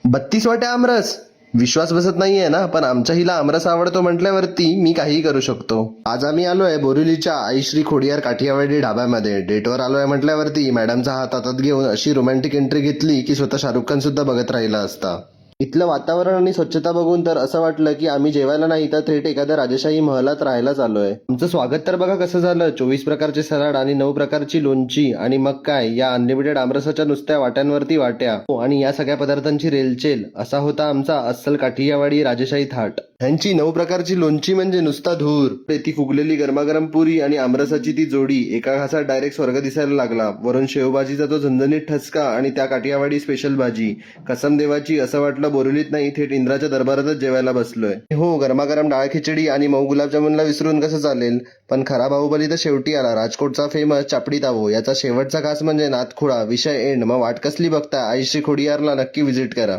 32 वाट्या आमरस. विश्वास बसत नाहीये ना, पण आमच्या हिला आमरस आवडतो म्हटल्यावरती मी काहीही करू शकतो. आज आम्ही आलोय बोरिवलीच्या आई श्री खोडियार काठियावाडी ढाब्यामध्ये. डेटवर आलोय म्हटल्यावरती मॅडमचा हात हातात घेऊन अशी रोमॅन्टिक एंट्री घेतली की स्वतः शाहरुख खान सुद्धा बघत राहिला असता. इथलं वातावरण आणि स्वच्छता बघून तर असं वाटलं की आम्ही जेवायला नाही तर थेट एखाद्या राजेशाही महलात राहायलाच आलोय. आमचं स्वागत तर बघा कसं झालं. 24 प्रकारचे सलाड आणि 9 प्रकारची लोणची आणि मग काय या अनलिमिटेड आमरसाच्या नुसत्या वाट्यांवरती वाट्या. हो, आणि या सगळ्या पदार्थांची रेलचेल. असा होता आमचा अस्सल काठियावाडी राजेशाही थाट. ह्यांची 9 प्रकारची लोणची म्हणजे नुसता धूर. ती फुगलेली गरमागरम पुरी आणि आमरसाची ती जोडी एका घासात डायरेक्ट स्वर्ग दिसायला लागला. वरून शेवभाजीचा तो झणझणीत ठसका आणि त्या काठियावाडी स्पेशल भाजी. कसम देवाची असं वाटलं बोरिवलीत नाही थेट इंद्राच्या दरबारातच जेवायला बसलोय. हो, गरमागरम डाळ खिचडी आणि मऊ गुलाबजामुनला विसरून कसं चालेल. पण खरा बाहुबली तर शेवटी आला. राजकोटचा फेमस चापडी तावो. याचा शेवटचा घास म्हणजे नाथखुळा. विषय एंड. मग वाट कसली बघता? आई श्री खोडियारला नक्की व्हिजिट करा.